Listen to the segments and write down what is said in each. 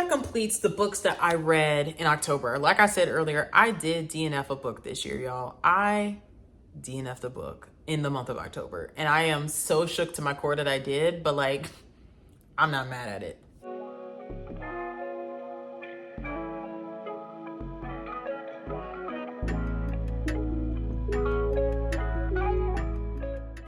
that completes the books that I read in October. Like I said earlier, I did DNF a book this year, y'all. I DNF'd a book in the month of October. And I am so shook to my core that I did, but like, I'm not mad at it.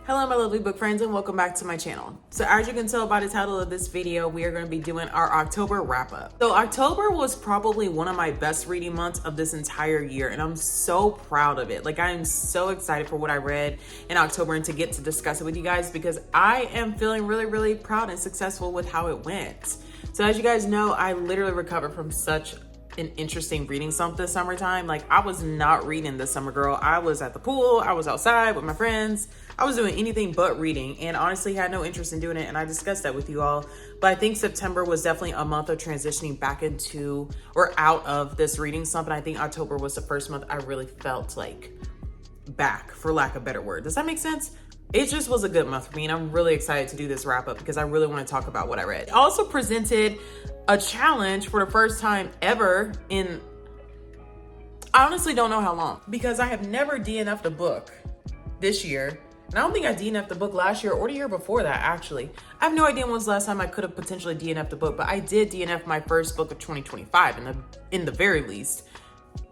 Hello my lovely book friends and welcome back to my channel. So as you can tell by the title of this video, we are going to be doing our October wrap up. So October was probably one of my best reading months of this entire year and I'm so proud of it. Like I am so excited for what I read in October and to get to discuss it with you guys because I am feeling really proud and successful with how it went. So as you guys know, I literally recovered from such an interesting reading slump this summertime. Like I was not reading this summer, girl. I was at the pool, I was outside with my friends, I was doing anything but reading and honestly had no interest in doing it, and I discussed that with you all. But I think September was definitely a month of transitioning back into or out of this reading slump, and I think October was the first month I really felt like back, for lack of a better word. Does that make sense? It just was a good month for me and I'm really excited to do this wrap up because I really want to talk about what I read. It also presented a challenge for the first time ever in, I honestly don't know how long, because I have never DNF'd a book this year. And I don't think I DNF'd the book last year or the year before that, actually. I have no idea when was the last time I could have potentially DNF'd a book, but I did DNF my first book of 2025 in the very least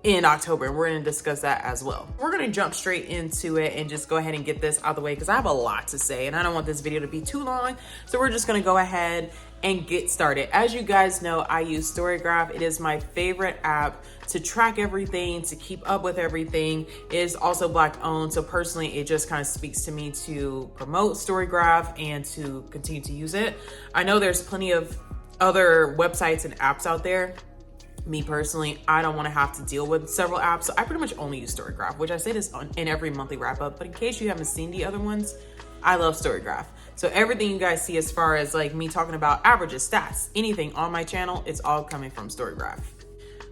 in October, and we're going to discuss that as well. We're going to jump straight into it and just go ahead and get this out of the way because I have a lot to say and I don't want this video to be too long. So we're just going to go ahead and get started. As you guys know, I use Storygraph. It is my favorite app to track everything, to keep up with everything. It is also Black owned, so personally it just kind of speaks to me to promote Storygraph and to continue to use it. I know there's plenty of other websites and apps out there. Me personally, I don't want to have to deal with several apps, so I pretty much only use Storygraph, which I say this in every monthly wrap up, but in case you haven't seen the other ones, I love Storygraph. So everything you guys see as far as like me talking about averages, stats, anything on my channel, it's all coming from Storygraph.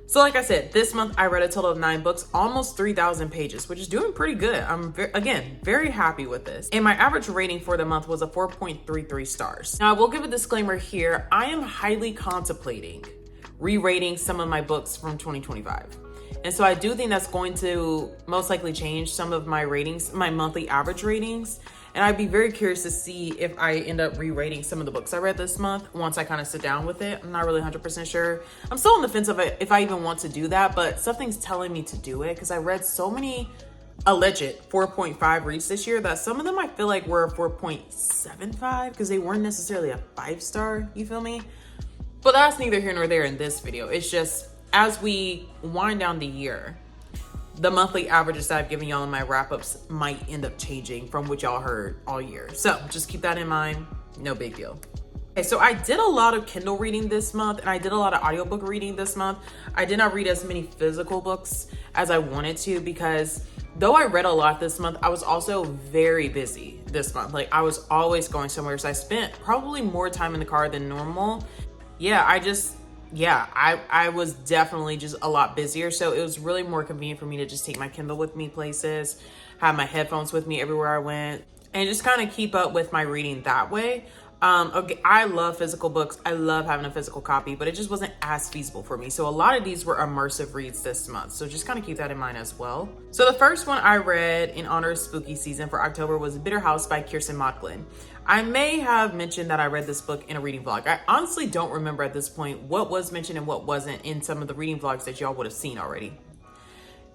So like I said, this month I read a total of 9 books, almost 3,000 pages, which is doing pretty good. I'm again very happy with this. And my average rating for the month was a 4.33 stars. Now I will give a disclaimer here. I am highly contemplating re-rating some of my books from 2025. And so I do think that's going to most likely change some of my ratings, my monthly average ratings. And I'd be very curious to see if I end up re-rating some of the books I read this month once I kind of sit down with it. I'm not really 100% sure. I'm still on the fence of it if I even want to do that, but something's telling me to do it because I read so many alleged 4.5 reads this year that some of them I feel like were 4.75 because they weren't necessarily a 5-star, you feel me? But that's neither here nor there in this video. It's just as we wind down the year, the monthly averages that I've given y'all in my wrap-ups might end up changing from what y'all heard all year. So just keep that in mind, no big deal. Okay, so I did a lot of Kindle reading this month and I did a lot of audiobook reading this month. I did not read as many physical books as I wanted to because though I read a lot this month, I was also very busy this month. Like I was always going somewhere, so I spent probably more time in the car than normal. Yeah, I was definitely just a lot busier. So it was really more convenient for me to just take my Kindle with me places, have my headphones with me everywhere I went, and just kind of keep up with my reading that way. Okay, I love physical books. I love having a physical copy, but it just wasn't as feasible for me. So a lot of these were immersive reads this month. So just kind of keep that in mind as well. So the first one I read in honor of spooky season for October was Bitter House by Kiersten Modglin. I may have mentioned that I read this book in a reading vlog. I honestly don't remember at this point what was mentioned and what wasn't in some of the reading vlogs that y'all would have seen already.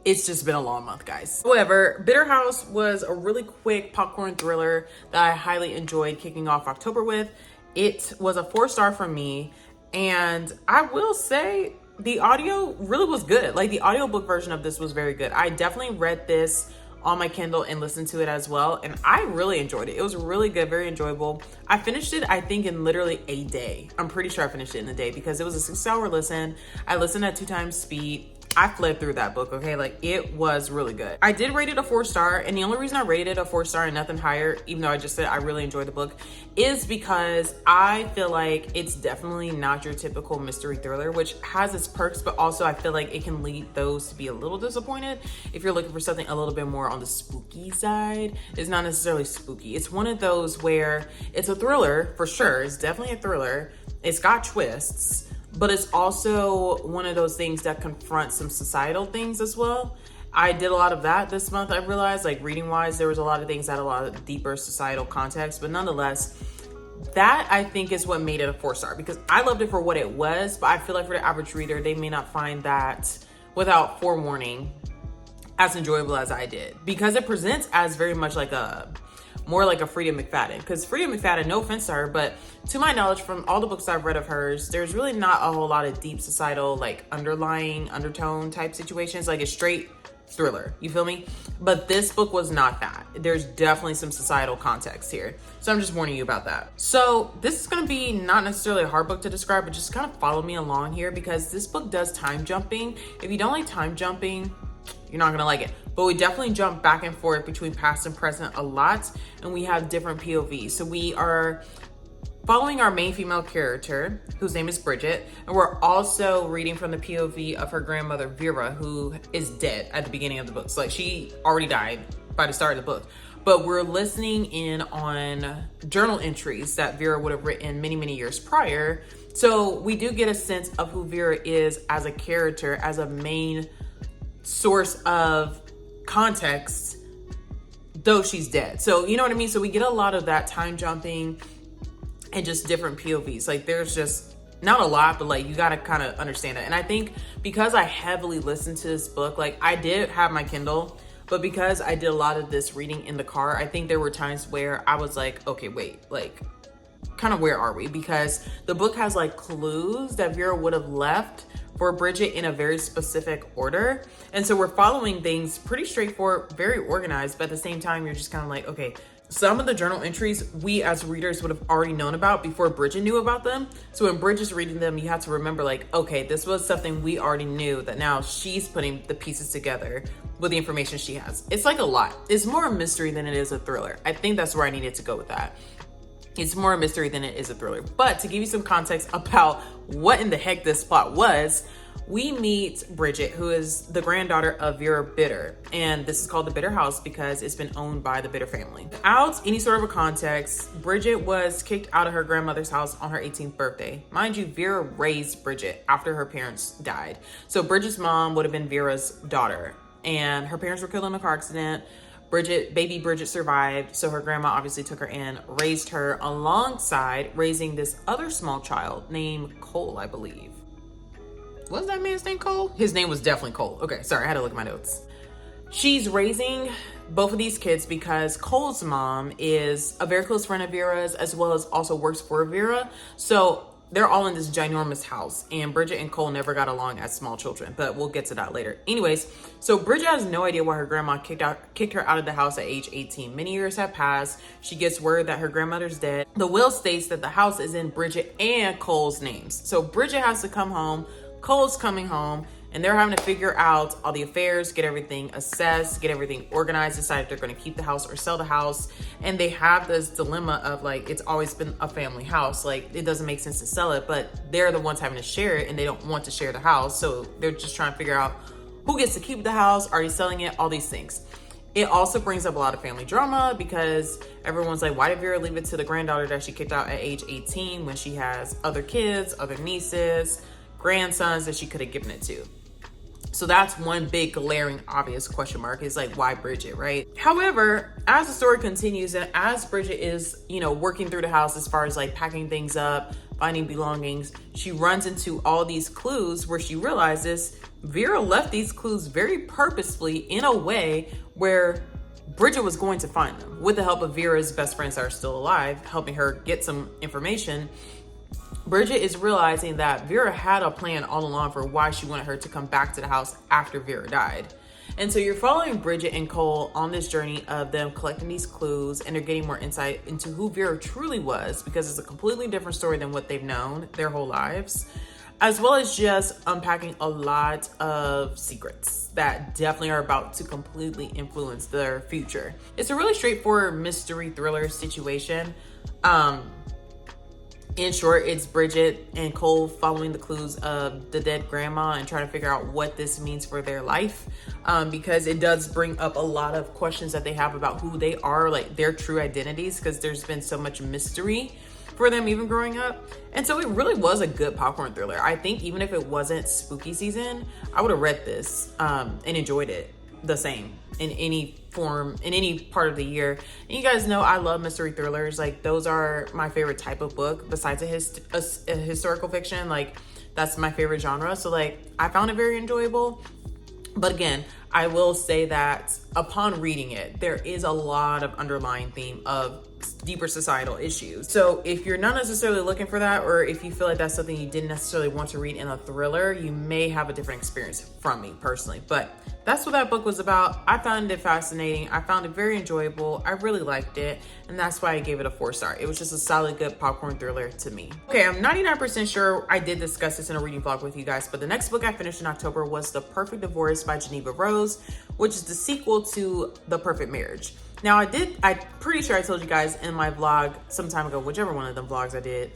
It's just been a long month, guys. However, Bitter House was a really quick popcorn thriller that I highly enjoyed kicking off October with. It was a 4-star from me, and I will say the audio really was good. Like the audiobook version of this was very good. I definitely read this on my Kindle and listened to it as well, and I really enjoyed it. It was really good, very enjoyable. I finished it, I think, in literally a day. I'm pretty sure I finished it in a day because it was a 6-hour listen. I listened at 2 times speed. I fled through that book, okay? Like it was really good. I did rate it a 4-star, and the only reason I rated it a 4-star and nothing higher, even though I just said I really enjoyed the book, is because I feel like it's definitely not your typical mystery thriller, which has its perks, but also I feel like it can lead those to be a little disappointed if you're looking for something a little bit more on the spooky side. It's not necessarily spooky. It's one of those where it's a thriller for sure. It's definitely a thriller. It's got twists. but it's also one of those things that confronts some societal things as well. I did a lot of that this month. I realized, like, reading wise, there was a lot of things that had a lot of deeper societal context, but nonetheless, that I think is what made it a 4-star, because I loved it for what it was, but I feel like for the average reader, they may not find that, without forewarning, as enjoyable as I did, because it presents as very much like more like a Freida McFadden. Because Freida McFadden, no offense to her, but to my knowledge, from all the books I've read of hers, there's really not a whole lot of deep societal, like, underlying undertone type situations. Like, it's straight thriller, you feel me? But this book was not that. There's definitely some societal context here, so I'm just warning you about that. So this is going to be not necessarily a hard book to describe, but just kind of follow me along here, because this book does time jumping. If you don't like time jumping, you're not gonna like it. But we definitely jump back and forth between past and present a lot, and we have different POVs. So we are following our main female character, whose name is Bridget, and we're also reading from the POV of her grandmother, Vera, who is dead at the beginning of the book. So, like, she already died by the start of the book. But we're listening in on journal entries that Vera would have written many, many years prior. So we do get a sense of who Vera is as a character, as a main source of context, though she's dead. So, you know what I mean? So we get a lot of that time jumping and just different POVs. Like, there's just not a lot, but, like, you got to kind of understand it. And I think because I heavily listened to this book, like, I did have my Kindle, but because I did a lot of this reading in the car, I think there were times where I was like, okay, wait, like, kind of where are we? Because the book has, like, clues that Vera would have left for Bridget in a very specific order. And so we're following things pretty straightforward, very organized, but at the same time, you're just kind of like, okay, some of the journal entries we as readers would have already known about before Bridget knew about them. So when Bridget's reading them, you have to remember, like, okay, this was something we already knew, that now she's putting the pieces together with the information she has. It's like a lot. It's more a mystery than it is a thriller. I think that's where I needed to go with that. It's more a mystery than it is a thriller. But to give you some context about what in the heck this plot was, we meet Bridget, who is the granddaughter of Vera Bitter. And this is called the Bitter House because it's been owned by the Bitter family. Without any sort of a context, Bridget was kicked out of her grandmother's house on her 18th birthday. Mind you, Vera raised Bridget after her parents died. So Bridget's mom would have been Vera's daughter, and her parents were killed in a car accident. Baby Bridget survived, so her grandma obviously took her in, raised her alongside raising this other small child named Cole, I believe. Was that man's name Cole? His name was definitely Cole. Okay, sorry, I had to look at my notes. She's raising both of these kids because Cole's mom is a very close friend of Vera's, as well as also works for Vera. So they're all in this ginormous house, and Bridget and Cole never got along as small children, but we'll get to that later. Anyways, so Bridget has no idea why her grandma kicked her out of the house at age 18. Many years have passed. She gets word that her grandmother's dead. The will states that the house is in Bridget and Cole's names. So Bridget has to come home, Cole's coming home, and they're having to figure out all the affairs, get everything assessed, get everything organized, decide if they're going to keep the house or sell the house. And they have this dilemma of, like, it's always been a family house. Like, it doesn't make sense to sell it, but they're the ones having to share it, and they don't want to share the house. So they're just trying to figure out who gets to keep the house, are you selling it, all these things. It also brings up a lot of family drama because everyone's like, why did Vera leave it to the granddaughter that she kicked out at age 18 when she has other kids, other nieces, grandsons that she could have given it to? So that's one big glaring obvious question mark, is like, why Bridget, right? However, as the story continues and as Bridget is, you know, working through the house as far as like packing things up, finding belongings, she runs into all these clues where she realizes Vera left these clues very purposefully in a way where Bridget was going to find them with the help of Vera's best friends that are still alive, helping her get some information. Bridget is realizing that Vera had a plan all along for why she wanted her to come back to the house after Vera died. And so you're following Bridget and Cole on this journey of them collecting these clues, and they're getting more insight into who Vera truly was, because it's a completely different story than what they've known their whole lives, as well as just unpacking a lot of secrets that definitely are about to completely influence their future. It's a really straightforward mystery thriller situation. In short, it's Bridget and Cole following the clues of the dead grandma and trying to figure out what this means for their life, because it does bring up a lot of questions that they have about who they are, like their true identities, because there's been so much mystery for them even growing up. And so it really was a good popcorn thriller. I think even if it wasn't spooky season, I would have read this and enjoyed it the same in any form, in any part of the year. And you guys know I love mystery thrillers. Like, those are my favorite type of book besides a historical fiction. Like, that's my favorite genre. So like, I found it very enjoyable. But again, I will say that upon reading it, there is a lot of underlying theme of deeper societal issues. So if you're not necessarily looking for that, or if you feel like that's something you didn't necessarily want to read in a thriller, you may have a different experience from me personally. But that's what that book was about. I found it fascinating. I found it very enjoyable. I really liked it. And that's why I gave it a 4-star. It was just a solid, good popcorn thriller to me. Okay, I'm 99% sure I did discuss this in a reading vlog with you guys, but the next book I finished in October was The Perfect Divorce by Jeneva, which is the sequel to The Perfect Marriage. Now I'm pretty sure I told you guys in my vlog some time ago, whichever one of them vlogs I did,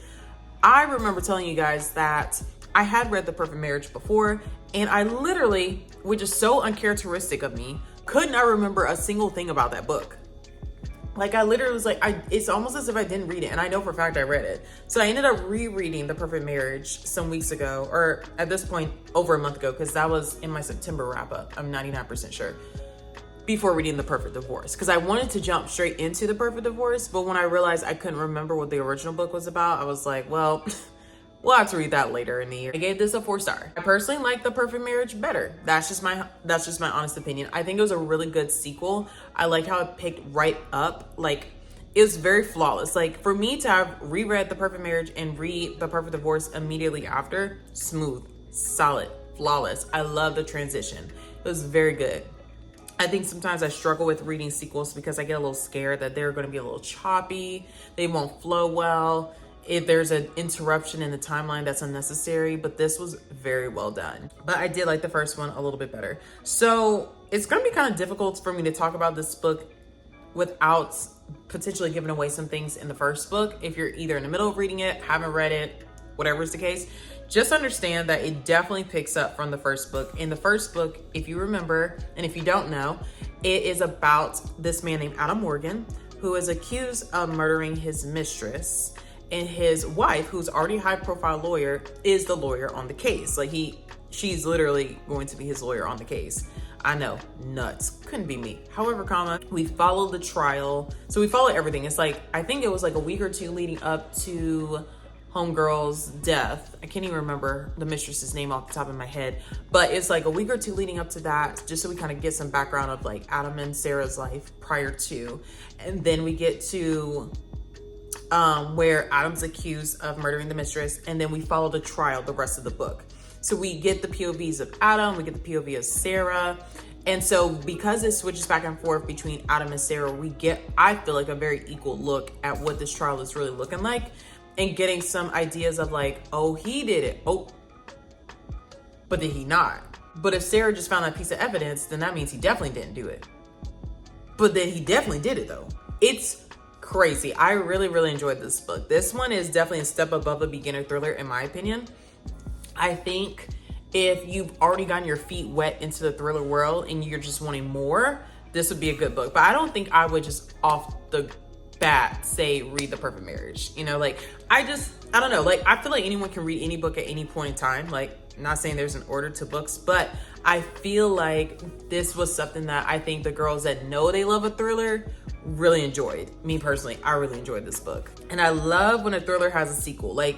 I remember telling you guys that I had read The Perfect Marriage before, and I literally, which is so uncharacteristic of me, could not remember a single thing about that book. Like, I literally was like, it's almost as if I didn't read it, and I know for a fact I read it. So I ended up rereading The Perfect Marriage some weeks ago, or at this point, over a month ago, because that was in my September wrap up, I'm 99% sure, before reading The Perfect Divorce. Because I wanted to jump straight into The Perfect Divorce, but when I realized I couldn't remember what the original book was about, I was like, well, we'll have to read that later in the year. I gave this a 4-star. I personally like The Perfect Marriage better. That's just my honest opinion. I think it was a really good sequel. I like how it picked right up. Like, it was very flawless. Like, for me to have reread The Perfect Marriage and read The Perfect Divorce immediately after, smooth, solid, flawless. I love the transition. It was very good. I think sometimes I struggle with reading sequels because I get a little scared that they're going to be a little choppy. They won't flow well. If there's an interruption in the timeline that's unnecessary, but this was very well done. But I did like the first one a little bit better. So it's gonna be kind of difficult for me to talk about this book without potentially giving away some things in the first book. If you're either in the middle of reading it, haven't read it, whatever is the case, just understand that it definitely picks up from the first book. In the first book, if you remember, and if you don't know, it is about this man named Adam Morgan, who is accused of murdering his mistress. And his wife, who's already a high-profile lawyer, is the lawyer on the case. Like, she's literally going to be his lawyer on the case. I know, nuts. Couldn't be me. However, we followed the trial. So we followed everything. It's like, I think it was like a week or two leading up to homegirl's death. I can't even remember the mistress's name off the top of my head, but it's like a week or two leading up to that, just so we kind of get some background of like Adam and Sarah's life prior to. And then we get to where Adam's accused of murdering the mistress, and then we follow the trial the rest of the book. So we get the POVs of Adam, we get the POV of Sarah, and so because it switches back and forth between Adam and Sarah, we get, I feel like, a very equal look at what this trial is really looking like, and getting some ideas of like, oh, he did it, oh, but did he not? But if Sarah just found that piece of evidence, then that means he definitely didn't do it. But then he definitely did it though. It's crazy. I really, really enjoyed this book. This one is definitely a step above a beginner thriller, in my opinion. I think if you've already gotten your feet wet into the thriller world and you're just wanting more, this would be a good book. But I don't think I would just off the bat say read The Perfect Marriage. You know, like, I don't know. Like, I feel like anyone can read any book at any point in time. Like, not saying there's an order to books, but I feel like this was something that I think the girls that know they love a thriller really enjoyed. Me personally, I really enjoyed this book. And I love when a thriller has a sequel. Like,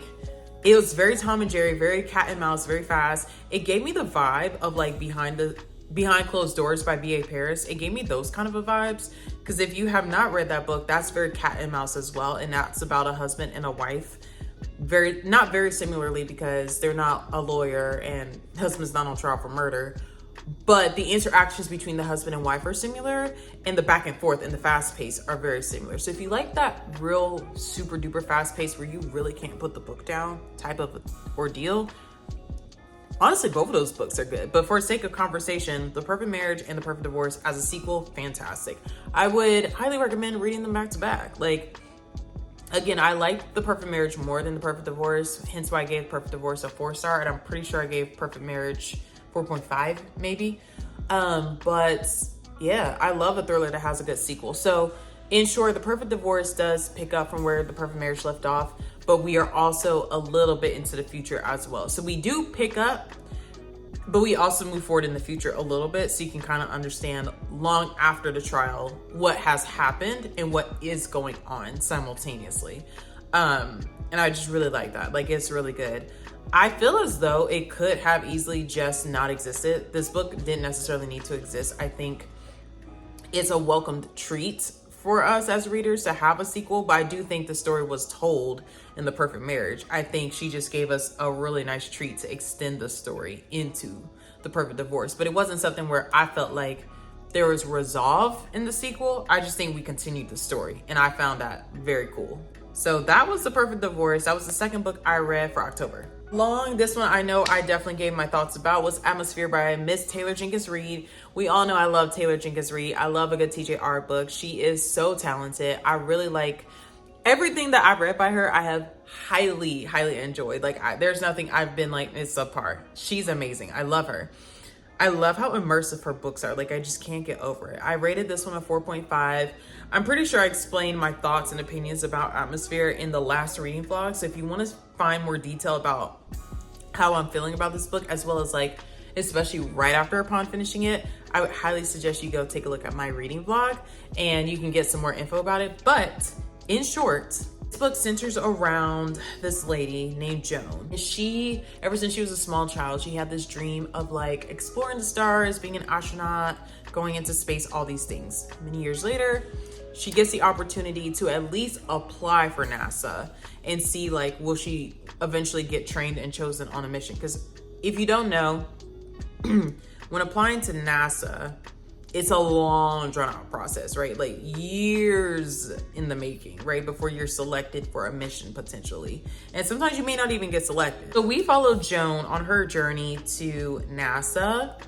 it was very Tom and Jerry, very cat and mouse, very fast. It gave me the vibe of like Behind Closed Doors by B.A. Paris. It gave me those kind of a vibes. Because if you have not read that book, that's very cat and mouse as well. And that's about a husband and a wife. Not very similarly, because they're not a lawyer and the husband's not on trial for murder. But the interactions between the husband and wife are similar, and the back and forth and the fast pace are very similar. So if you like that real super duper fast pace where you really can't put the book down type of ordeal, honestly, both of those books are good. But for sake of conversation, The Perfect Marriage and The Perfect Divorce as a sequel, fantastic. I would highly recommend reading them back to back. Like, again, I like The Perfect Marriage more than The Perfect Divorce, hence why I gave Perfect Divorce a 4-star, and I'm pretty sure I gave Perfect Marriage 4.5 maybe. But yeah, I love a thriller that has a good sequel. So In short, The Perfect Divorce does pick up from where The Perfect Marriage left off, but we are also a little bit into the future as well. So we do pick up, but we also move forward in the future a little bit, so you can kind of understand long after the trial what has happened and what is going on simultaneously. And I just really like that. Like, it's really good. I feel as though it could have easily just not existed. This book didn't necessarily need to exist. I think it's a welcomed treat for us as readers to have a sequel, but I do think the story was told in The Perfect Marriage. I think she just gave us a really nice treat to extend the story into The Perfect Divorce, but it wasn't something where I felt like there was resolve in the sequel. I just think we continued the story, and I found that very cool. So that was The Perfect Divorce. That was the second book I read for October. This one I know I definitely gave my thoughts about was Atmosphere by Miss Taylor Jenkins Reid. We all know I love Taylor Jenkins Reid. I love a good TJR book. She is so talented. I really like everything that I've read by her. I have highly enjoyed. Like, there's nothing I've been like, it's subpar. She's amazing. I love her. I love how immersive her books are. Like, I just can't get over it. I rated this one a 4.5. I'm pretty sure I explained my thoughts and opinions about Atmosphere in the last reading vlog. So if you want to find more detail about how I'm feeling about this book, as well as like, especially right after upon finishing it, I would highly suggest you go take a look at my reading vlog and you can get some more info about it. But in short, this book centers around this lady named Joan. She, ever since she was a small child, she had this dream of like exploring the stars, being an astronaut, going into space, all these things. Many years later, she gets the opportunity to at least apply for NASA and see like, will she eventually get trained and chosen on a mission? Because if you don't know, when applying to NASA, it's a long drawn out process, right? Like years in the making, right? Before you're selected for a mission potentially. And sometimes you may not even get selected. So we follow Joan on her journey to NASA,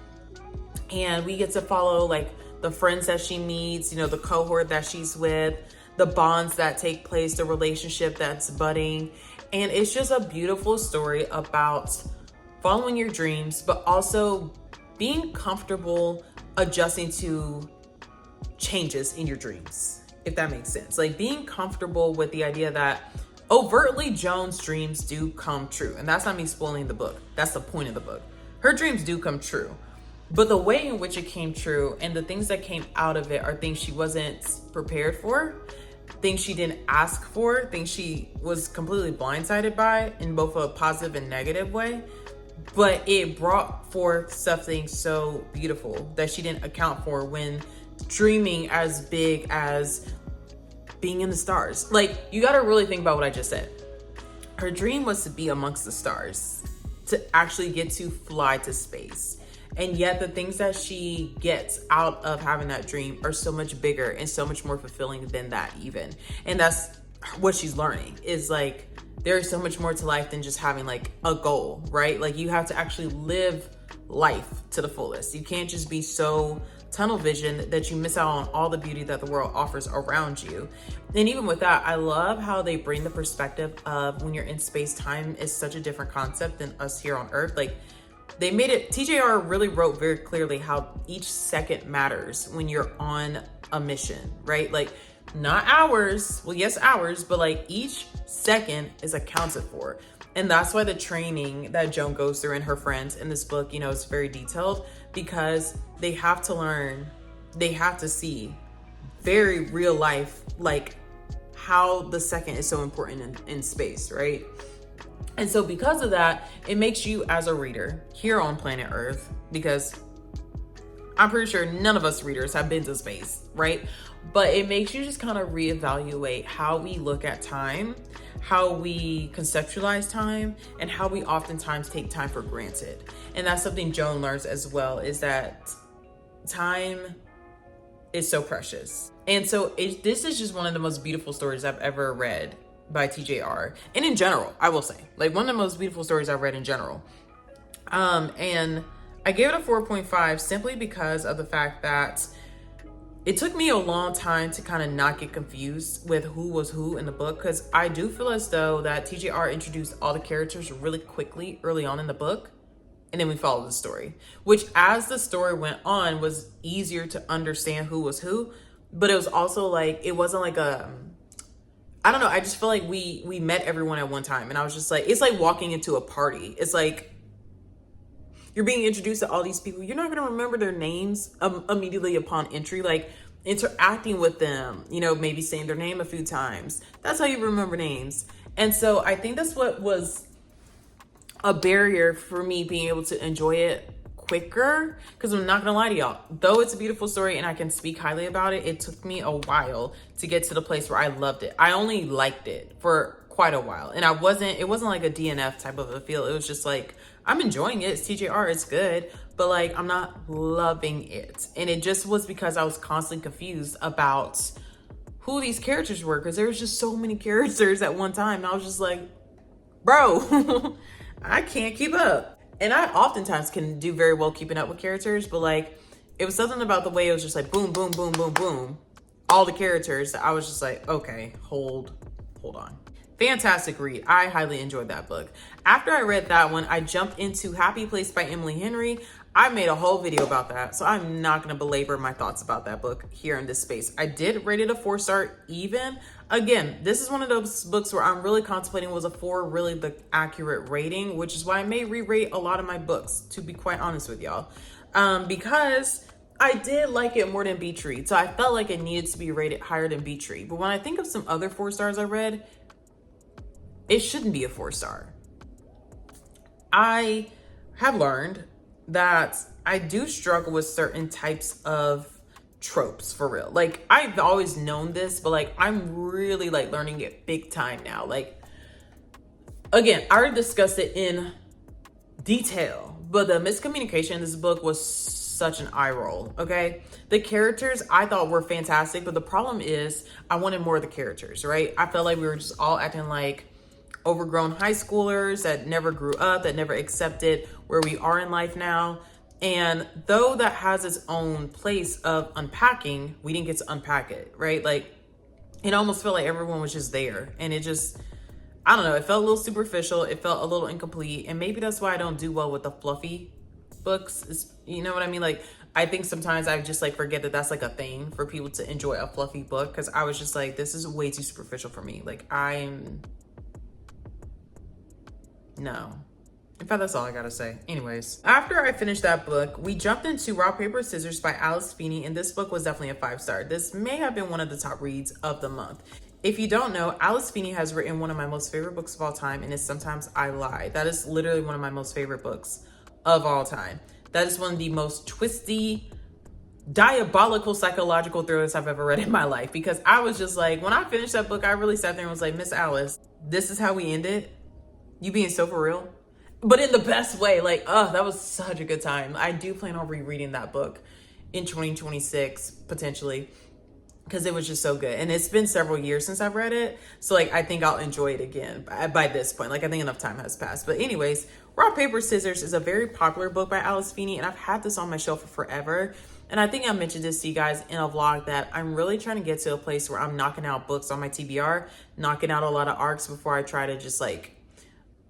and we get to follow like the friends that she meets, you know, the cohort that she's with, the bonds that take place, the relationship that's budding. And it's just a beautiful story about following your dreams, but also being comfortable adjusting to changes in your dreams, if that makes sense. Like being comfortable with the idea that overtly Joan's dreams do come true. And that's not me spoiling the book. That's the point of the book. Her dreams do come true. But the way in which it came true and the things that came out of it are things she wasn't prepared for, things she didn't ask for, things she was completely blindsided by in both a positive and negative way. But it brought forth something so beautiful that she didn't account for when dreaming as big as being in the stars. Like, you got to really think about what I just said. Her dream was to be amongst the stars, to actually get to fly to space. And yet the things that she gets out of having that dream are so much bigger and so much more fulfilling than that even. And that's what she's learning, is like, there's so much more to life than just having like a goal, right? Like you have to actually live life to the fullest. You can't just be so tunnel vision that you miss out on all the beauty that the world offers around you. And even with that, I love how they bring the perspective of when you're in space, time is such a different concept than us here on Earth. Like they made it, TJR really wrote very clearly how each second matters when you're on a mission, right? Like not hours, well, yes, hours, but like each second is accounted for. And that's why the training that Joan goes through and her friends in this book, you know, is very detailed, because they have to learn, they have to see very real life, like how the second is so important in space, right? And so because of that, it makes you as a reader here on planet Earth, because I'm pretty sure none of us readers have been to space, right? But it makes you just kind of reevaluate how we look at time, how we conceptualize time, and how we oftentimes take time for granted. And that's something Joan learns as well, is that time is so precious. And so this is just one of the most beautiful stories I've ever read by TJR. And in general, I will say, like one of the most beautiful stories I've read in general. And I gave it a 4.5 simply because of the fact that it took me a long time to kind of not get confused with who was who in the book, because I do feel as though that TJR introduced all the characters really quickly early on in the book, and then we followed the story, which as the story went on was easier to understand who was who. but it was also like, it wasn't like I don't know. I just feel like we met everyone at one time, and I was just like, it's like walking into a party. It's like you're being introduced to all these people. You're not going to remember their names immediately upon entry. Like interacting with them, you know, maybe saying their name a few times. That's how you remember names. And so I think that's what was a barrier for me being able to enjoy it quicker, because I'm not gonna lie to y'all, though it's a beautiful story and I can speak highly about it, it took me a while to get to the place where I loved it. I only liked it for quite a while, and it wasn't like a DNF type of a feel. It was just like, I'm enjoying it, it's TJR, it's good, but like I'm not loving it. And it just was because I was constantly confused about who these characters were, because there was just so many characters at one time, and I was just like, bro, I can't keep up. And I oftentimes can do very well keeping up with characters, but like, it was something about the way it was just like boom, boom, boom, boom, boom. All the characters that I was just like, okay, hold on. Fantastic read. I highly enjoyed that book. After I read that one, I jumped into Happy Place by Emily Henry. I made a whole video about that, so I'm not gonna belabor my thoughts about that book here in this space. I did rate it a 4-star even. Again, this is one of those books where I'm really contemplating, was a 4 really the accurate rating, which is why I may re-rate a lot of my books, to be quite honest with y'all. Because I did like it more than Beach Read, so I felt like it needed to be rated higher than Beach Read. But when I think of some other 4 stars I read, it shouldn't be a 4-star. I have learned that I do struggle with certain types of tropes, for real. Like, I've always known this, but like, I'm really like learning it big time now. Like, again, I already discussed it in detail, but the miscommunication in this book was such an eye roll, okay? The characters I thought were fantastic, but the problem is I wanted more of the characters, right? I felt like we were just all acting like overgrown high schoolers that never grew up, that never accepted where we are in life now. And though that has its own place of unpacking, we didn't get to unpack it, right? Like, it almost felt like everyone was just there. And it just, I don't know, it felt a little superficial. It felt a little incomplete. And maybe that's why I don't do well with the fluffy books. You know what I mean? Like, I think sometimes I just like forget that that's like a thing for people to enjoy a fluffy book. Cause I was just like, this is way too superficial for me. Like, no. In fact, that's all I gotta say. Anyways, after I finished that book, we jumped into Rock, Paper, Scissors by Alice Feeney, and this book was definitely a 5-star. This may have been one of the top reads of the month. If you don't know, Alice Feeney has written one of my most favorite books of all time, and it's Sometimes I Lie. That is literally one of my most favorite books of all time. That is one of the most twisty, diabolical psychological thrillers I've ever read in my life, because I was just like, when I finished that book, I really sat there and was like, Miss Alice, this is how we end it? You being so for real? But in the best way. Like, oh, that was such a good time. I do plan on rereading that book in 2026, potentially, because it was just so good. And it's been several years since I've read it. So like, I think I'll enjoy it again by this point. Like, I think enough time has passed. But anyways, Rock, Paper, Scissors is a very popular book by Alice Feeney, and I've had this on my shelf for forever. And I think I mentioned this to you guys in a vlog, that I'm really trying to get to a place where I'm knocking out books on my TBR, knocking out a lot of arcs before I try to just like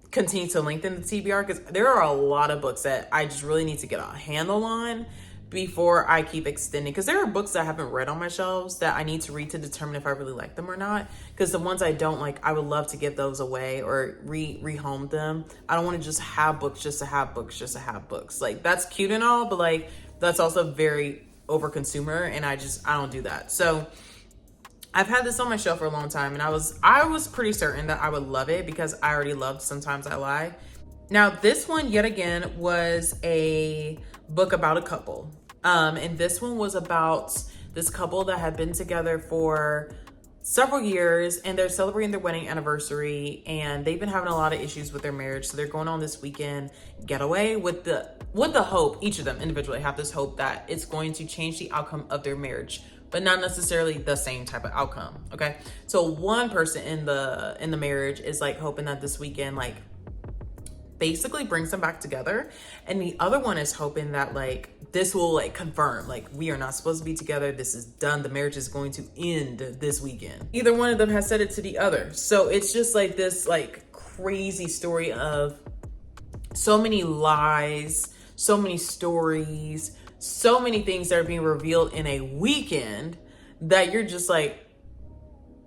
continue to lengthen the TBR, because there are a lot of books that I just really need to get a handle on before I keep extending, because there are books that I haven't read on my shelves that I need to read to determine if I really like them or not, because the ones I don't like, I would love to give those away or rehome them. I don't want to just have books just to have books just to have books. Like, that's cute and all, but like, that's also very over consumer, and I don't do that. So I've had this on my shelf for a long time, and I was pretty certain that I would love it because I already loved Sometimes I Lie. Now, this one, yet again, was a book about a couple. And this one was about this couple that had been together for several years, and they're celebrating their wedding anniversary, and they've been having a lot of issues with their marriage. So they're going on this weekend getaway with the hope, each of them individually have this hope that it's going to change the outcome of their marriage, but not necessarily the same type of outcome. Okay. So one person in the marriage is like hoping that this weekend, like, basically brings them back together. And the other one is hoping that like, this will like confirm, like, we are not supposed to be together. This is done. The marriage is going to end this weekend. Either one of them has said it to the other. So it's just like this like crazy story of so many lies, so many stories, so many things that are being revealed in a weekend that you're just like,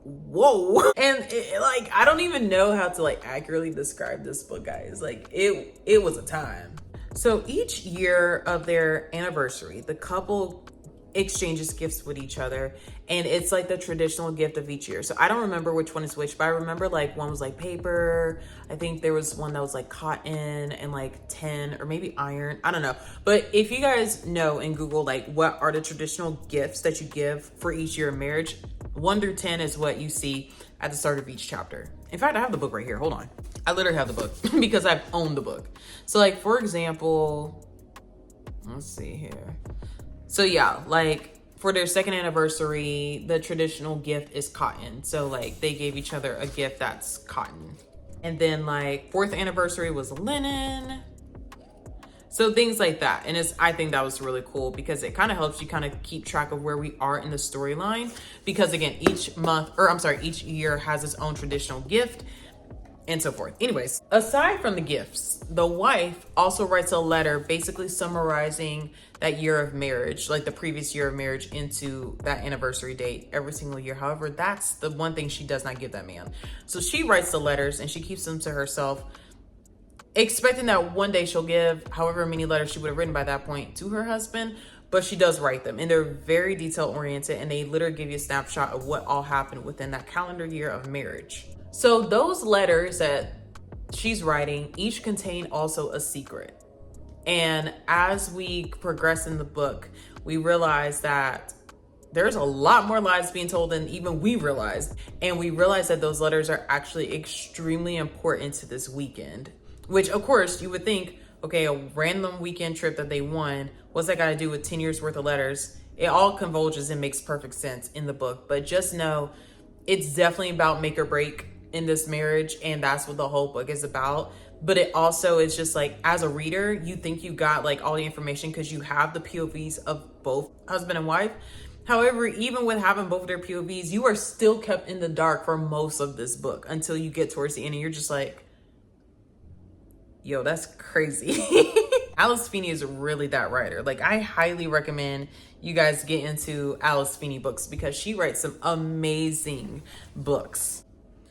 whoa. And like, I don't even know how to like accurately describe this book, guys. Like it was a time. So each year of their anniversary, the couple exchanges gifts with each other, and it's like the traditional gift of each year. So I don't remember which one is which, but I remember like one was like paper. I think there was one that was like cotton and like tin or maybe iron. I don't know. But if you guys know and Google like what are the traditional gifts that you give for each year of marriage, 1 through 10 is what you see at the start of each chapter. In fact, I have the book right here. Hold on. I literally have the book because I've owned the book. So like, for example, let's see here. So yeah, like for their second anniversary, the traditional gift is cotton. So like they gave each other a gift that's cotton. And then like 4th anniversary was linen. So things like that. And I think that was really cool because it kind of helps you kind of keep track of where we are in the storyline. Because again, each year has its own traditional gift and so forth. Anyways, aside from the gifts, the wife also writes a letter basically summarizing that year of marriage, like the previous year of marriage, into that anniversary date every single year. However, that's the one thing she does not give that man. So she writes the letters and she keeps them to herself, expecting that one day she'll give however many letters she would have written by that point to her husband. But she does write them, and they're very detail oriented, and they literally give you a snapshot of what all happened within that calendar year of marriage. So those letters that she's writing each contain also a secret. And as we progress in the book, we realize that there's a lot more lies being told than even we realized. And we realize that those letters are actually extremely important to this weekend, which of course you would think, okay, a random weekend trip that they won, what's that got to do with 10 years worth of letters? It all converges and makes perfect sense in the book. But just know it's definitely about make or break in this marriage, and that's what the whole book is about. But it also is just like, as a reader, you think you got like all the information because you have the POVs of both husband and wife. However, even with having both of their POVs, you are still kept in the dark for most of this book until you get towards the end and you're just like, yo, that's crazy. Alice Feeney is really that writer. Like, I highly recommend you guys get into Alice Feeney books because she writes some amazing books.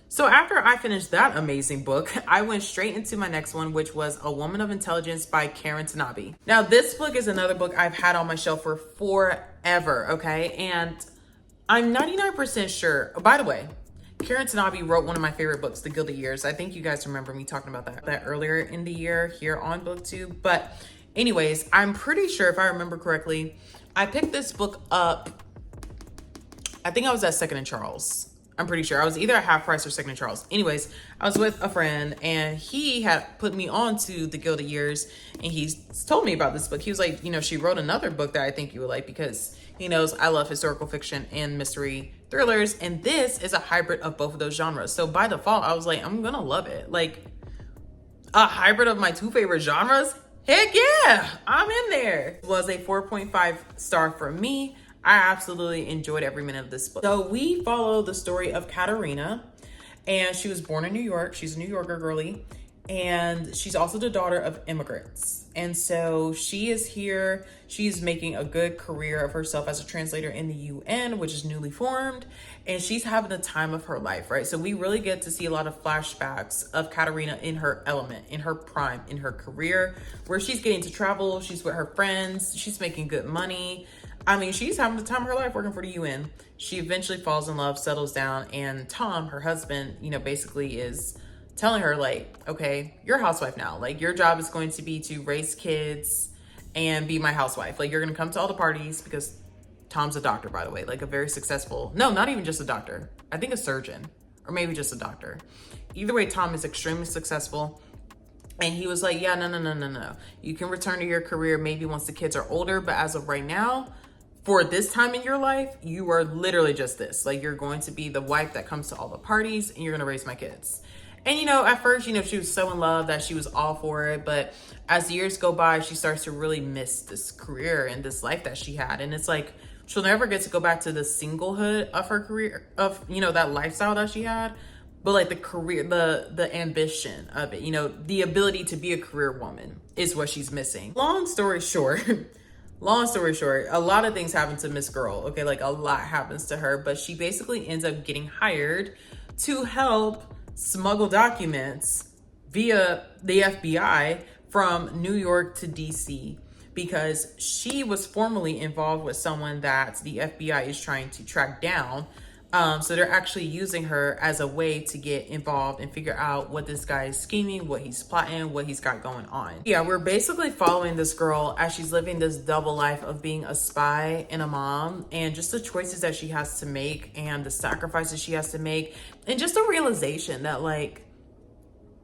So after I finished that amazing book, I went straight into my next one, which was A Woman of Intelligence by Karin Tanabe. Now, this book is another book I've had on my shelf for forever, okay? And I'm 99% sure, by the way, Karin Tanabe wrote one of my favorite books, The Gilded Years. I think you guys remember me talking about that earlier in the year here on BookTube. But anyways, I'm pretty sure, if I remember correctly, I picked this book up, I think I was at Second and Charles. I'm pretty sure I was either at Half Price or Second and Charles. Anyways, I was with a friend and he had put me on to The Gilded Years, and he told me about this book. He was like, you know, she wrote another book that I think you would like because he knows I love historical fiction and mystery thrillers, and this is a hybrid of both of those genres. So by default, I was like, I'm gonna love it. Like, a hybrid of my two favorite genres? Heck yeah, I'm in there. It was a 4.5 star for me. I absolutely enjoyed every minute of this book. So we follow the story of Katarina, and she was born in New York. She's a New Yorker girly, and she's also the daughter of immigrants. And so she is here. She's making a good career of herself as a translator in the UN, which is newly formed, and she's having the time of her life, right? So we really get to see a lot of flashbacks of Katarina in her element, in her prime, in her career, where she's getting to travel, she's with her friends, she's making good money. I mean, she's having the time of her life working for the UN. She eventually falls in love, settles down, and Tom, her husband, you know, basically is telling her like, okay, you're a housewife now. Like, your job is going to be to raise kids and be my housewife. Like, you're going to come to all the parties, because Tom's a doctor, by the way, like a very successful, no, not even just a doctor. I think a surgeon, or maybe just a doctor. Either way, Tom is extremely successful. And he was like, yeah, no. You can return to your career maybe once the kids are older, but as of right now, for this time in your life, you are literally just this. Like, you're going to be the wife that comes to all the parties, and you're going to raise my kids. And, you know, at first, you know, she was so in love that she was all for it. But as the years go by, she starts to really miss this career and this life that she had. And it's like, she'll never get to go back to the singlehood of her career, of, you know, that lifestyle that she had. But like the career, the ambition of it, you know, the ability to be a career woman is what she's missing. Long story short, Long story short, a lot of things happen to Miss Girl. Okay, like a lot happens to her, but she basically ends up getting hired to help smuggle documents via the FBI from New York to DC, because she was formerly involved with someone that the FBI is trying to track down. So they're actually using her as a way to get involved and figure out what this guy is scheming, what he's plotting, what he's got going on. Yeah, we're basically following this girl as she's living this double life of being a spy and a mom, and just the choices that she has to make and the sacrifices she has to make, and just the realization that, like,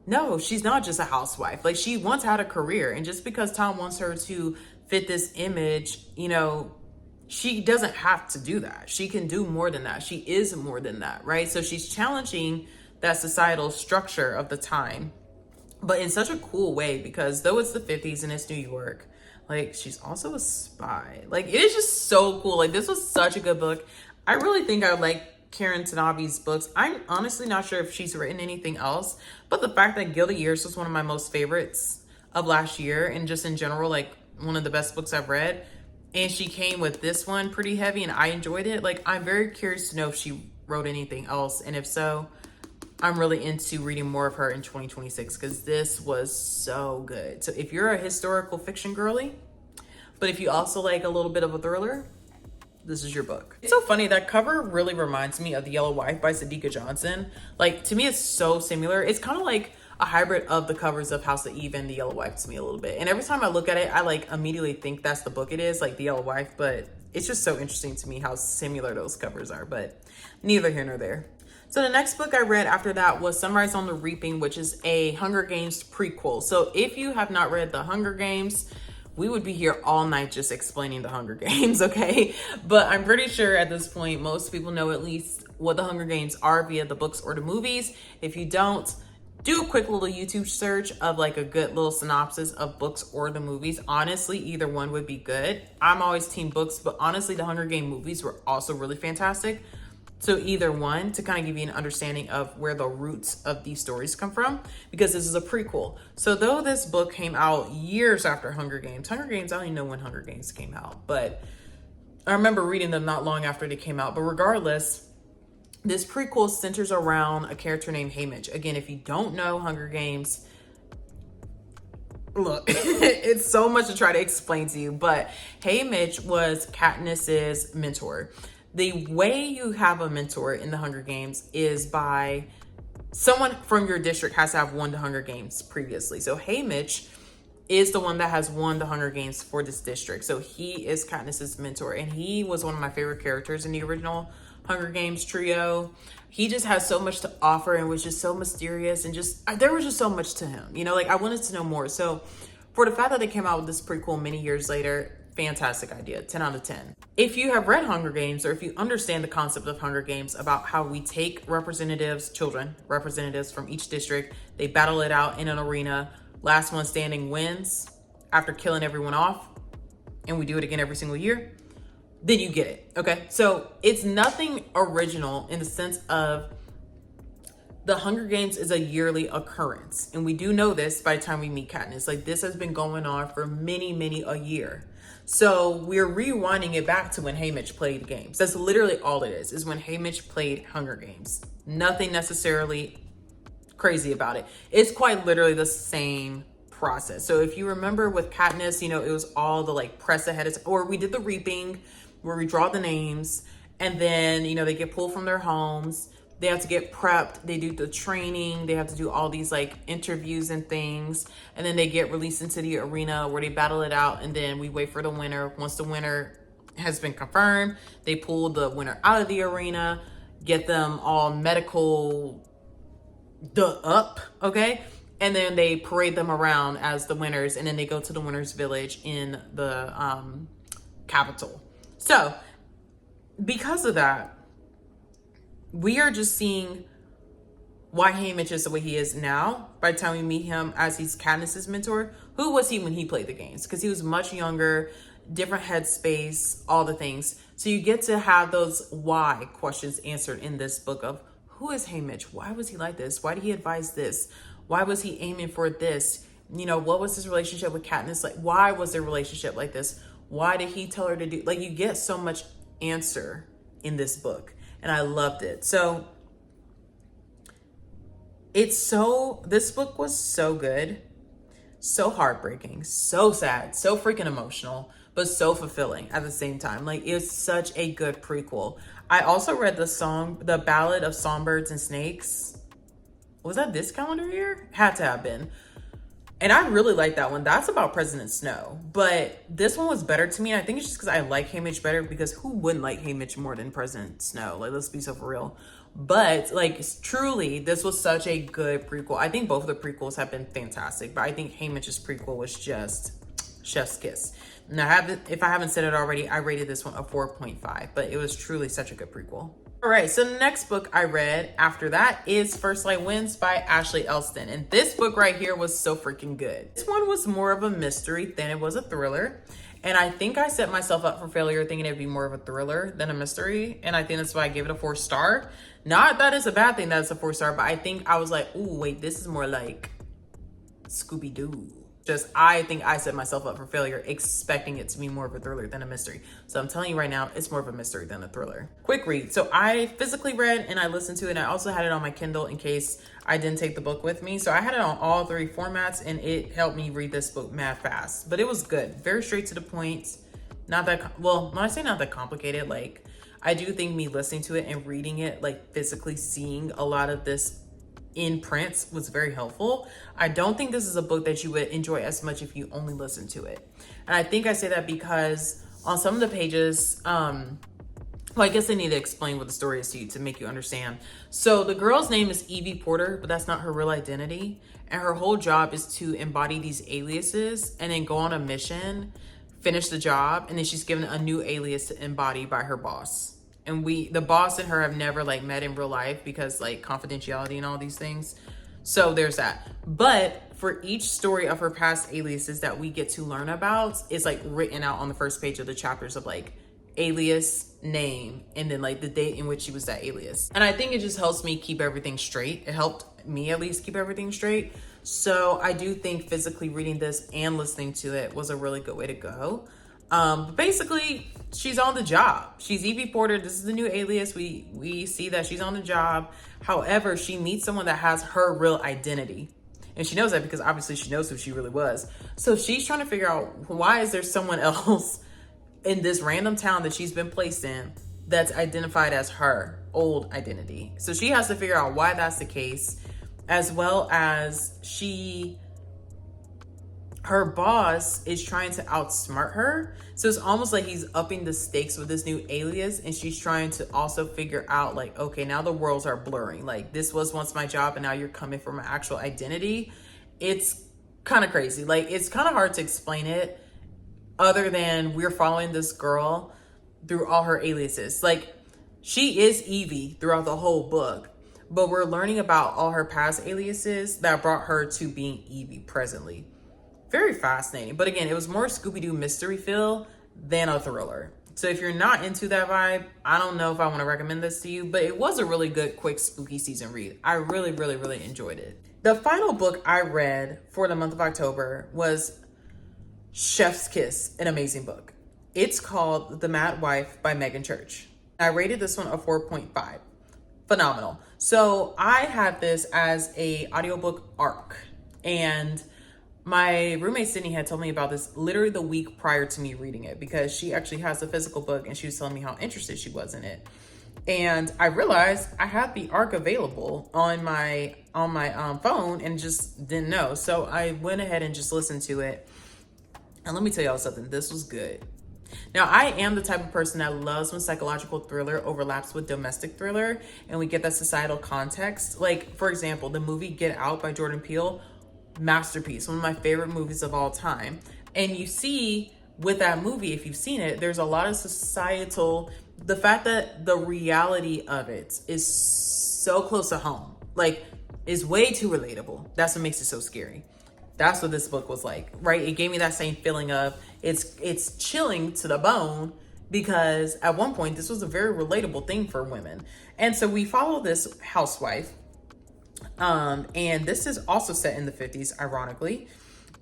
no, she's not just a housewife. Like, she once had a career, and just because Tom wants her to fit this image, you know, she doesn't have to do that. She can do more than that. She is more than that, right? So she's challenging that societal structure of the time, but in such a cool way, because though it's the 50s and it's New York, like, she's also a spy. Like, it is just so cool. Like, this was such a good book. I really think I like Karin Tanabe's books. I'm honestly not sure if she's written anything else, but the fact that Gilded Years was one of my most favorites of last year, and just in general, like, one of the best books I've read, and she came with this one pretty heavy and I enjoyed it. Like, I'm very curious to know if she wrote anything else, and if so, I'm really into reading more of her in 2026, because this was so good. So if you're a historical fiction girly, but if you also like a little bit of a thriller, this is your book. It's so funny, that cover really reminds me of The Yellow Wife by Sadika Johnson. Like, to me, it's so similar. It's kind of like a hybrid of the covers of House of Eve and The Yellow Wife to me a little bit. And every time I look at it, I like immediately think that's the book it is, like The Yellow Wife, but it's just so interesting to me how similar those covers are, but neither here nor there. So the next book I read after that was Sunrise on the Reaping, which is a Hunger Games prequel. So if you have not read The Hunger Games, we would be here all night just explaining the Hunger Games, okay? But I'm pretty sure at this point, most people know at least what the Hunger Games are via the books or the movies. If you don't, do a quick little YouTube search of like a good little synopsis of books or the movies. Honestly, either one would be good. I'm always team books, but honestly, the Hunger Game movies were also really fantastic. So either one, to kind of give you an understanding of where the roots of these stories come from, because this is a prequel. So though this book came out years after Hunger Games, I don't even know when Hunger Games came out, but I remember reading them not long after they came out. But regardless, this prequel centers around a character named Haymitch. Again, if you don't know Hunger Games, look, it's so much to try to explain to you, but Haymitch was Katniss's mentor. The way you have a mentor in the Hunger Games is by someone from your district has to have won the Hunger Games previously. So Haymitch is the one that has won the Hunger Games for this district. So he is Katniss's mentor, and he was one of my favorite characters in the original Hunger Games trio. He just has so much to offer and was just so mysterious, and just there was just so much to him, you know, like I wanted to know more. So for the fact that they came out with this prequel many years later, fantastic idea, 10 out of 10. If you have read Hunger Games, or if you understand the concept of Hunger Games, about how we take representatives from each district, they battle it out in an arena, last one standing wins after killing everyone off, and we do it again every single year, then you get it, okay? So it's nothing original in the sense of the Hunger Games is a yearly occurrence. And we do know this by the time we meet Katniss. Like, this has been going on for many a year. So we're rewinding it back to when Haymitch played games. That's literally all it is when Haymitch played Hunger Games. Nothing necessarily crazy about it. It's quite literally the same process. So if you remember with Katniss, you know, it was all the like press ahead of, or we did the reaping where we draw the names, and then, you know, they get pulled from their homes. They have to get prepped. They do the training. They have to do all these like interviews and things. And then they get released into the arena where they battle it out. And then we wait for the winner. Once the winner has been confirmed, they pull the winner out of the arena, get them all medical up, okay? And then they parade them around as the winners. And then they go to the winner's village in the capital. So because of that, we are just seeing why Haymitch is the way he is now by the time we meet him as he's Katniss's mentor. Who was he when he played the games? Because he was much younger, different headspace, all the things. So you get to have those why questions answered in this book of who is Haymitch? Why was he like this? Why did he advise this? Why was he aiming for this? You know, what was his relationship with Katniss like? Why was their relationship like this? Why did he tell her to do, like, you get so much answer in this book, and I loved it. So this book was so good, so heartbreaking, so sad, so freaking emotional, but so fulfilling at the same time. Like, it's such a good prequel. I also read the Ballad of Songbirds and Snakes. Was that this calendar year? Had to have been. And I really like that one. That's about President Snow. But this one was better to me. And I think it's just because I like Haymitch better, because who wouldn't like Haymitch more than President Snow? Like, let's be so for real. But like, truly, this was such a good prequel. I think both of the prequels have been fantastic, but I think Haymitch's prequel was just chef's kiss. Now, if I haven't said it already, I rated this one a 4.5, but it was truly such a good prequel. All right, so the next book I read after that is First Light Wins by Ashley Elston. And this book right here was so freaking good. This one was more of a mystery than it was a thriller. And I think I set myself up for failure thinking it'd be more of a thriller than a mystery. And I think that's why I gave it a 4-star. Not that it's a bad thing that it's a 4-star, but I think I was like, ooh, wait, this is more like Scooby-Doo. I think I set myself up for failure expecting it to be more of a thriller than a mystery. So I'm telling you right now, it's more of a mystery than a thriller. Quick read. So I physically read and I listened to it, and I also had it on my Kindle in case I didn't take the book with me. So I had it on all 3 formats, and it helped me read this book mad fast. But it was good. Very straight to the point. Not that, well, when I say not that complicated, like, I do think me listening to it and reading it, like physically seeing a lot of this in print was very helpful. I don't think this is a book that you would enjoy as much if you only listen to it. And I think I say that because on some of the pages, well, I guess I need to explain what the story is to you to make you understand. So the girl's name is Evie Porter, but that's not her real identity. And her whole job is to embody these aliases and then go on a mission, finish the job, and then she's given a new alias to embody by her boss. And the boss and her have never like met in real life because like confidentiality and all these things. So there's that. But for each story of her past aliases that we get to learn about is like written out on the first page of the chapters of like alias, name, and then like the date in which she was that alias. And I think it just helps me keep everything straight. It helped me at least keep everything straight. So I do think physically reading this and listening to it was a really good way to go. But basically, she's on the job. She's Evie Porter. This is the new alias. We see that she's on the job. However, she meets someone that has her real identity. And she knows that because obviously she knows who she really was. So she's trying to figure out, why is there someone else in this random town that she's been placed in that's identified as her old identity? So she has to figure out why that's the case, as well as her boss is trying to outsmart her. So it's almost like he's upping the stakes with this new alias, and she's trying to also figure out like, okay, now the worlds are blurring. Like, this was once my job and now you're coming for my actual identity. It's kind of crazy. Like, it's kind of hard to explain it other than we're following this girl through all her aliases. Like, she is Evie throughout the whole book, but we're learning about all her past aliases that brought her to being Evie presently. Very fascinating. But again, it was more Scooby-Doo mystery feel than a thriller. So if you're not into that vibe, I don't know if I want to recommend this to you, but it was a really good, quick, spooky season read. I really, really, really enjoyed it. The final book I read for the month of October was Chef's Kiss, an amazing book. It's called The Mad Wife by Meagan Church. I rated this one a 4.5. Phenomenal. So I had this as a audiobook arc, and my roommate Sydney had told me about this literally the week prior to me reading it, because she actually has the physical book and she was telling me how interested she was in it. And I realized I had the arc available on my phone and just didn't know. So I went ahead and just listened to it. And let me tell y'all something, this was good. Now, I am the type of person that loves when psychological thriller overlaps with domestic thriller and we get that societal context. Like, for example, the movie Get Out by Jordan Peele, masterpiece, one of my favorite movies of all time. And you see with that movie, if you've seen it, there's a lot of societal, the fact that the reality of it is so close to home, like, is way too relatable. That's what makes it so scary. That's what this book was like, right? It gave me that same feeling of it's chilling to the bone, because at one point this was a very relatable thing for women. And so we follow this housewife, and this is also set in the 50s, ironically.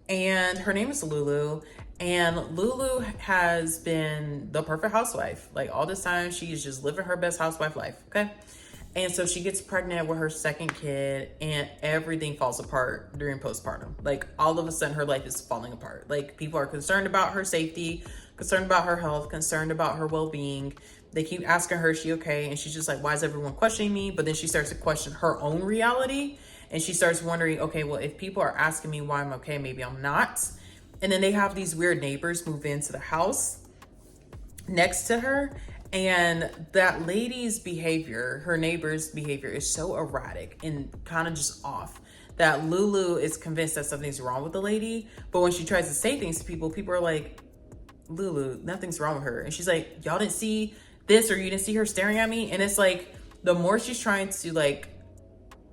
And her name is Lulu. And Lulu has been the perfect housewife. Like all this time, she's just living her best housewife life, okay? And so she gets pregnant with her second kid and everything falls apart during postpartum. Like all of a sudden her life is falling apart. Like people are concerned about her safety, concerned about her health, concerned about her well-being. They keep asking her, is she okay? And she's just like, why is everyone questioning me? But then she starts to question her own reality. And she starts wondering, okay, well, if people are asking me why I'm okay, maybe I'm not. And then they have these weird neighbors move into the house next to her. And that lady's behavior, her neighbor's behavior is so erratic and kind of just off that Lulu is convinced that something's wrong with the lady. But when she tries to say things to people, people are like, Lulu, nothing's wrong with her. And she's like, y'all didn't see this, or you didn't see her staring at me? And it's like, the more she's trying to like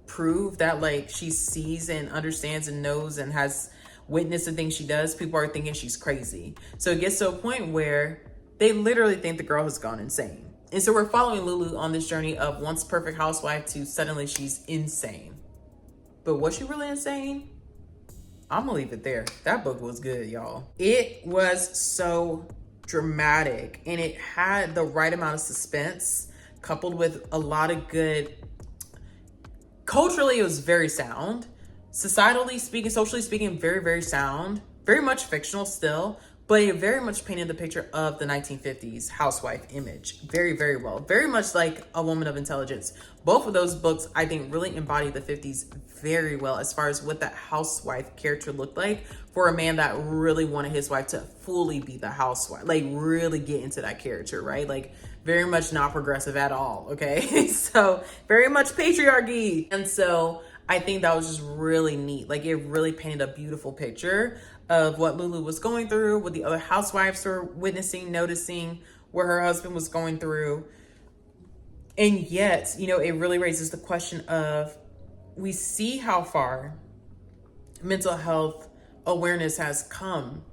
prove that like she sees and understands and knows and has witnessed the things she does, people are thinking she's crazy. So it gets to a point where they literally think the girl has gone insane. And so we're following Lulu on this journey of once perfect housewife to suddenly she's insane. But was she really insane? I'm gonna leave it there. That book was good, y'all. It was so dramatic and it had the right amount of suspense coupled with a lot of good. Culturally, it was very sound. Societally speaking, socially speaking, very, very sound. Very much fictional still, but it very much painted the picture of the 1950s housewife image. Very, very well. Very much like A Woman of Intelligence. Both of those books, I think, really embody the 50s very well as far as what that housewife character looked like for a man that really wanted his wife to fully be the housewife. Like, really get into that character, right? Like, very much not progressive at all, okay? So, very much patriarchy. And so, I think that was just really neat. Like, it really painted a beautiful picture of what Lulu was going through, what the other housewives were witnessing, noticing, what her husband was going through. And yet, you know, it really raises the question of, we see how far mental health awareness has come.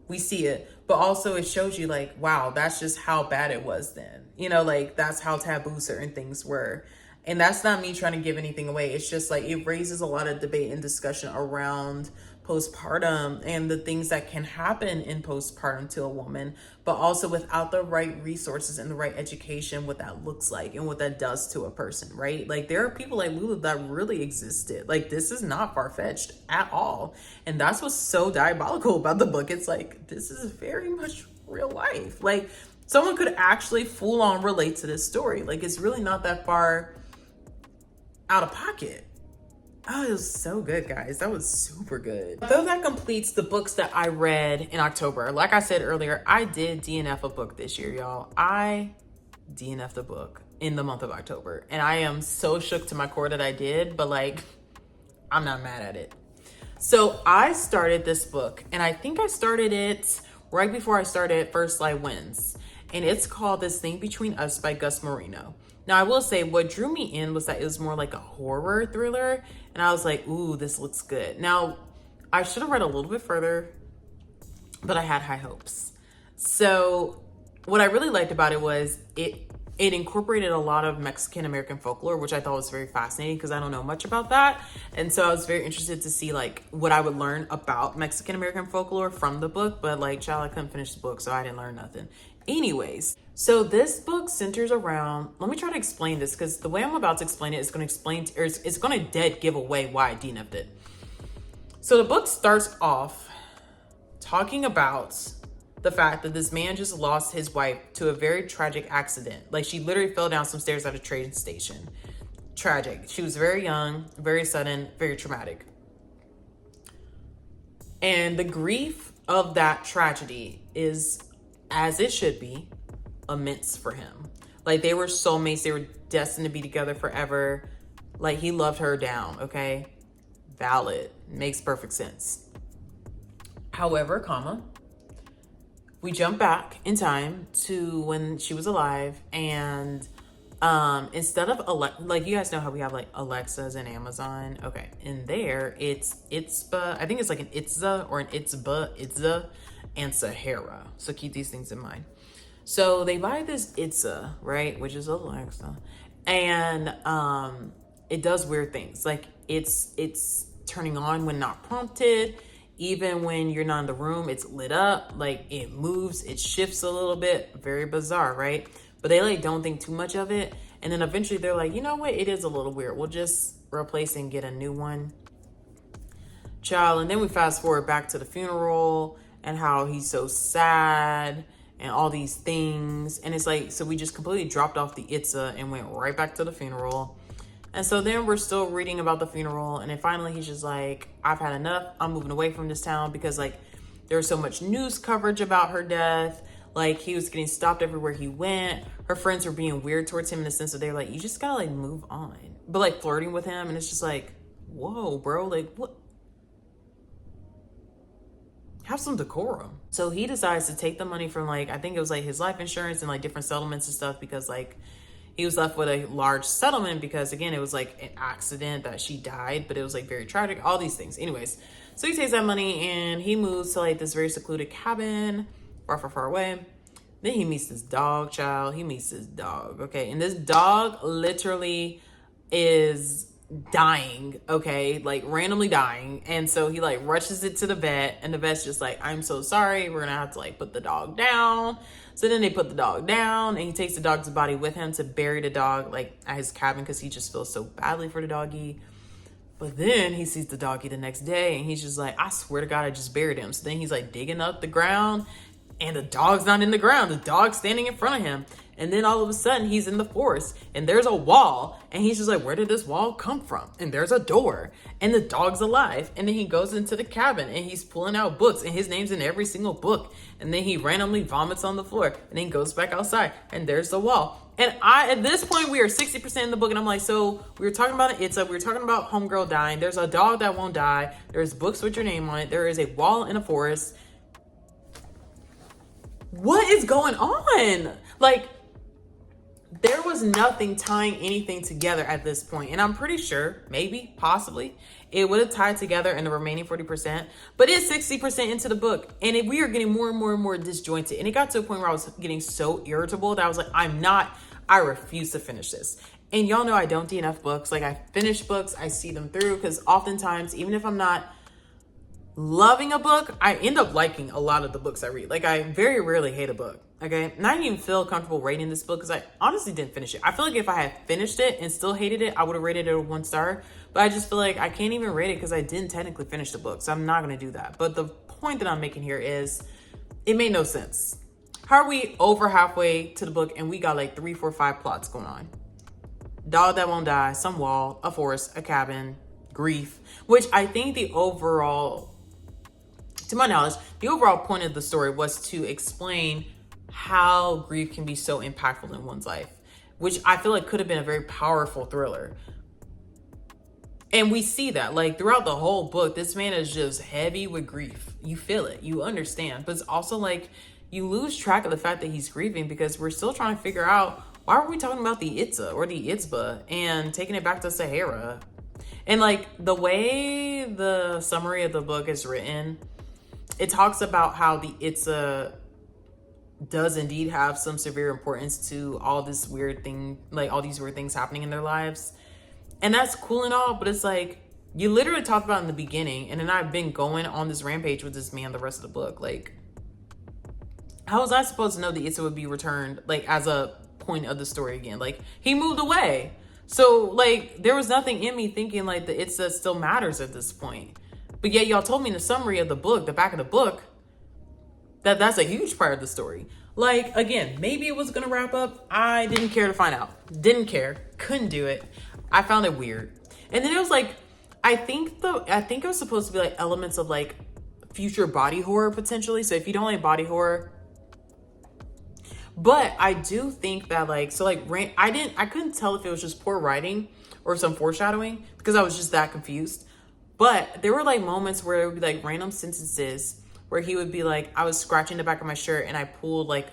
We see it, but also it shows you like, wow, that's just how bad it was then. You know, like that's how taboo certain things were. And that's not me trying to give anything away. It's just like, it raises a lot of debate and discussion around postpartum and the things that can happen in postpartum to a woman, but also without the right resources and the right education, what that looks like and what that does to a person, right? Like there are people like Lulu that really existed. Like this is not far-fetched at all. And that's what's so diabolical about the book. It's like, this is very much real life. Like someone could actually full on relate to this story. Like it's really not that far out of pocket. Oh, it was so good, guys. That was super good. Though that completes the books that I read in October. Like I said earlier, I did DNF a book this year, y'all. I DNF'd a book in the month of October. And I am so shook to my core that I did, but like, I'm not mad at it. So I started this book and I think I started it right before I started First Light Wins. And it's called This Thing Between Us by Gus Marino. Now, I will say what drew me in was that it was more like a horror thriller. And I was like, ooh, this looks good. Now, I should have read a little bit further, but I had high hopes. So what I really liked about it was it incorporated a lot of Mexican American folklore, which I thought was very fascinating because I don't know much about that. And so I was very interested to see like what I would learn about Mexican American folklore from the book. But like, child, I couldn't finish the book, so I didn't learn nothing. Anyways, so this book centers around, let me try to explain this because the way I'm about to explain it is going to explain, or it's going to dead give away why I DNF'd it. So the book starts off talking about the fact that this man just lost his wife to a very tragic accident. Like she literally fell down some stairs at a train station. Tragic. She was very young, very sudden, very traumatic. And the grief of that tragedy is, as it should be, immense for him. Like they were soulmates. They were destined to be together forever. Like he loved her down. Okay. Valid. Makes perfect sense. However, we jump back in time to when she was alive and instead of like you guys know how we have like Alexas and Amazon. Okay. In there it's I think it's like an Itza or an Itza and Sahara. So keep these things in mind. So they buy this Itza, right? Which is Alexa. And it does weird things. Like it's turning on when not prompted. even when you're not in the room, it's lit up, like it moves, it shifts a little bit. Very bizarre, right? But they like don't think too much of it. And then eventually they're like, you know what? It is a little weird. We'll just replace and get a new one. Child. And then we fast forward back to the funeral and how he's so sad and all these things. And it's like, so we just completely dropped off the Itza and went right back to the funeral. And so then we're still reading about the funeral. And then finally he's just like, I've had enough. I'm moving away from this town because like there was so much news coverage about her death. Like he was getting stopped everywhere he went. Her friends were being weird towards him in the sense that they're like, you just gotta like move on. But like flirting with him. And it's just like, whoa, bro, like what? Have some decorum. So he decides to take the money from like, I think it was like his life insurance and like different settlements and stuff because like he was left with a large settlement because again, it was like an accident that she died, but it was like very tragic, all these things. Anyways, so he takes that money and he moves to like this very secluded cabin, far away. Then he meets this dog, child. He meets this dog, okay? And this dog literally is dying, okay, like randomly dying. And so he like rushes it to the vet and the vet's just like, I'm so sorry, we're gonna have to like put the dog down. So then they put the dog down and he takes the dog's body with him to bury the dog like at his cabin because he just feels so badly for the doggy. But then he sees the doggy the next day and he's just like, I swear to God, I just buried him. So then he's like digging up the ground and the dog's not in the ground. The dog's standing in front of him. And then all of a sudden he's in the forest and there's a wall and he's just like, where did this wall come from? And there's a door and the dog's alive. And then he goes into the cabin and he's pulling out books and his name's in every single book. And then he randomly vomits on the floor and then he goes back outside and there's the wall. And at this point we are 60% in the book and I'm like, so we were talking about we were talking about homegirl dying. There's a dog that won't die. There's books with your name on it. There is a wall in a forest. What is going on? Like, there was nothing tying anything together at this point. And I'm pretty sure, maybe, possibly, it would have tied together in the remaining 40%. But it's 60% into the book. And we are getting more and more and more disjointed. And it got to a point where I was getting so irritable that I was like, I refuse to finish this. And y'all know I don't DNF books. Like, I finish books, I see them through. Because oftentimes, even if I'm not loving a book, I end up liking a lot of the books I read. Like, I very rarely hate a book. Okay, and I didn't even feel comfortable rating this book because I honestly didn't finish it. I feel like if I had finished it and still hated it, I would have rated it a 1 star. But I just feel like I can't even rate it because I didn't technically finish the book. So I'm not going to do that. But the point that I'm making here is it made no sense. How are we over halfway to the book and we got like 3, 4, 5 plots going on? Dog that won't die, some wall, a forest, a cabin, grief, which I think the overall, to my knowledge, the overall point of the story was to explain how grief can be so impactful in one's life, which I feel like could have been a very powerful thriller. And we see that like throughout the whole book, this man is just heavy with grief. You feel it, you understand, but it's also like you lose track of the fact that he's grieving because we're still trying to figure out why are we talking about the Itza or the Itzba and taking it back to Sahara. And like the way the summary of the book is written, it talks about how the Itza does indeed have some severe importance to all this weird thing, like all these weird things happening in their lives. And that's cool and all, but it's like, you literally talked about in the beginning, and then I've been going on this rampage with this man the rest of the book. Like, how was I supposed to know the Itza would be returned, like, as a point of the story again? Like, he moved away. So, like, there was nothing in me thinking, like, the Itza still matters at this point. But yet y'all told me in the summary of the book, the back of the book, that's a huge part of the story. Like, again, maybe it was gonna wrap up. I didn't care to find out. Didn't care. Couldn't do it. I found it weird. And then it was like, I think it was supposed to be like elements of like future body horror potentially. So if you don't like body horror, but I do think that like, so like I couldn't tell if it was just poor writing or some foreshadowing because I was just that confused. But there were like moments where it would be like random sentences where he would be like, I was scratching the back of my shirt and I pulled like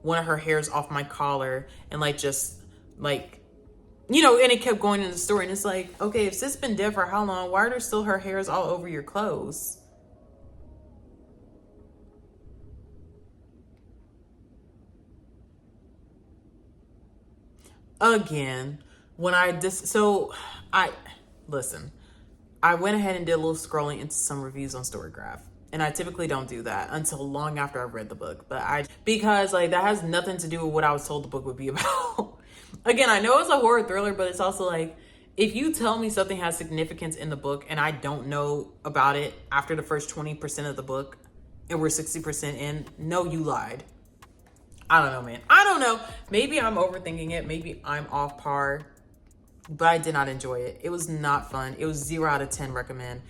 one of her hairs off my collar and like just like, you know, and it kept going in the story. And it's like, okay, if sis been dead for how long? Why are there still her hairs all over your clothes? Again, when listen, I went ahead and did a little scrolling into some reviews on Storygraph. And I typically don't do that until long after I've read the book. Because like that has nothing to do with what I was told the book would be about. Again, I know it's a horror thriller, but it's also like, if you tell me something has significance in the book and I don't know about it after the first 20% of the book and we're 60% in, no, you lied. I don't know, man. I don't know. Maybe I'm overthinking it. Maybe I'm off par, but I did not enjoy it. It was not fun. It was 0 out of 10 recommend.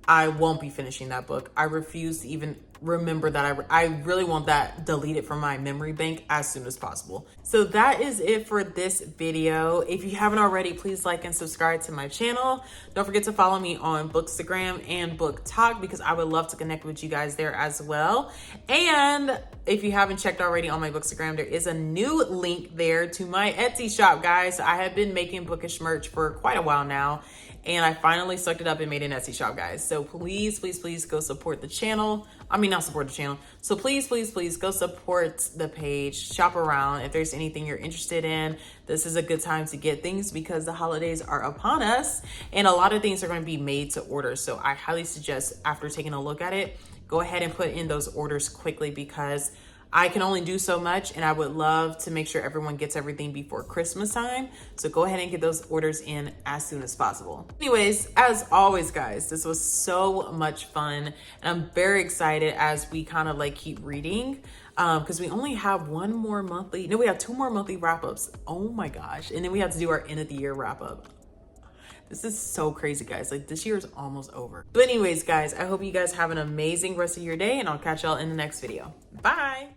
I won't be finishing that book. I refuse to even remember that. I really want that deleted from my memory bank as soon as possible. So that is it for this video. If you haven't already, please like and subscribe to my channel. Don't forget to follow me on Bookstagram and BookTok because I would love to connect with you guys there as well. And if you haven't checked already on my Bookstagram, there is a new link there to my Etsy shop, guys. I have been making bookish merch for quite a while now, and I finally sucked it up and made an Etsy shop, guys. So please, please, please go support the channel. I mean, not support the channel. So please, please, please go support the page, shop around. If there's anything you're interested in, this is a good time to get things because the holidays are upon us and a lot of things are going to be made to order. So I highly suggest, after taking a look at it, go ahead and put in those orders quickly because I can only do so much and I would love to make sure everyone gets everything before Christmas time. So go ahead and get those orders in as soon as possible. Anyways, as always, guys, this was so much fun and I'm very excited as we kind of like keep reading because we only have we have 2 more monthly wrap-ups. Oh my gosh. And then we have to do our end of the year wrap-up. This is so crazy, guys. Like, this year is almost over. But anyways, guys, I hope you guys have an amazing rest of your day and I'll catch y'all in the next video. Bye.